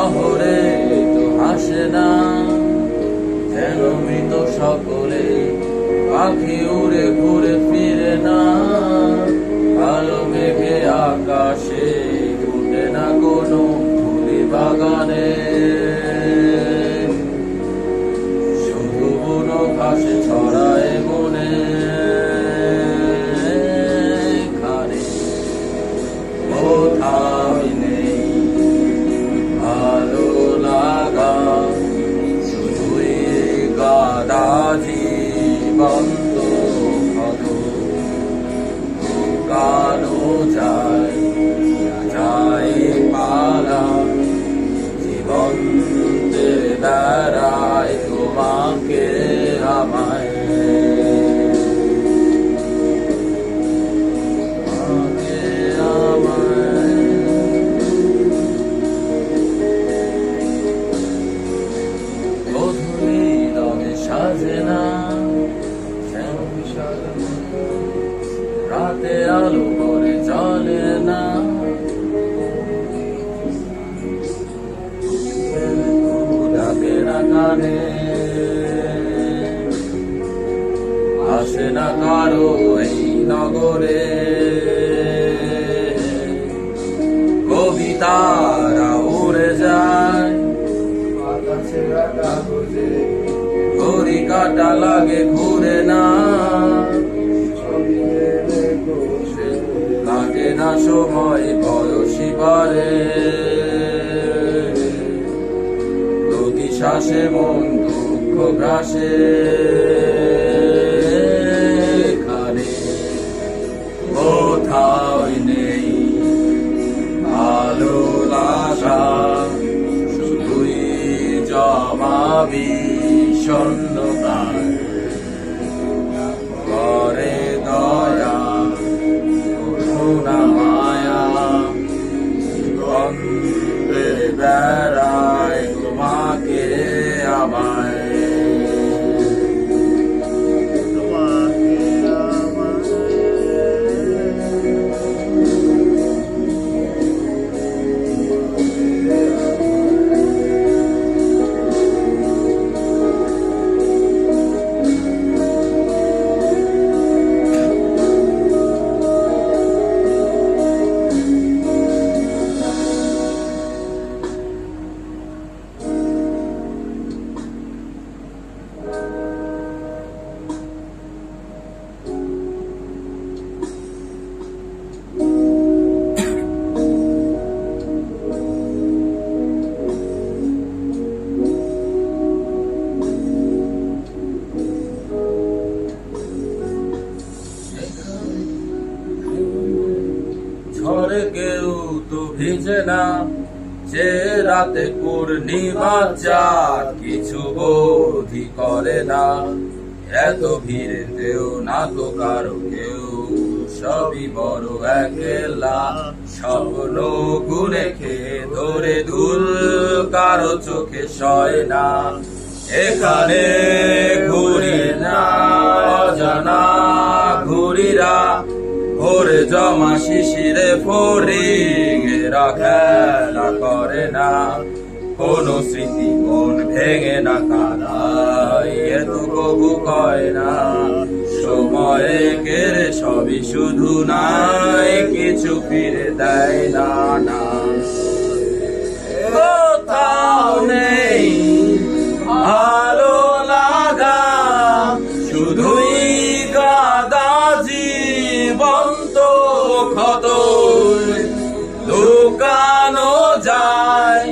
শহরে তো হাসে না, যেন মৃত সকলে, পাখি উড়ে ঘুরে ফিরে না। কালো মেঘে আকাশে উঠে না কোনো ফুলি বাগানে, শুধু বুনো ঘাসে ছড়ায় মনে। খানে কোথাও নেই ভালো লাগা, শুধুই গাদা জীবন্ত ক্ষত। কালো যায় যায় পালা, জীবন্তের বেড়ায় তোমাকে আমায়। গধূলি রঙে সাজে না, রাতে আলো করে চলে না। ডাকে না কানে, আসে না কারো এই নগরে। কবিতারা উড়ে যায় ঘড়ি কাটা লাগে ঘুরে না। কাটে না সময় বয়সী বারে, প্রতি শ্বাসে মন দুঃখ গ্রাসে। খানে কোথাও নেই ভালো লাগা, শুধুই জমা বিষণ্ণতা। করে দয়া করুণা মায়া, জীবনের বেড়ায় তোমাকে আমায়। ঝড়ে কেউ তো ভিজে না, যে রাতে পূর্ণিমা চাঁদ কিছু বোধই করে না। এত ভিড়েতেও না তো কারো কেউ, সবই বড় একলা। স্বপ্ন গুনে খেয়ে ধরে ধুল, কারো চোখে সয় না। এখানে ঘুরি না অজানা ঘুরিরা, ভোরে জমা শিশিরে ফড়িং এরা খেলা করে না। কোন স্মৃতি মন ভেঙে না কাদায়, এত কবু কয় না। সময়ে কেড়ে সবই শুধু নাই, কিছু ফিরে দেয় না। না কোথাও নেই ভালো লাগা, শুধুই গাদা জীবন্ত ক্ষত। লুকানো যায়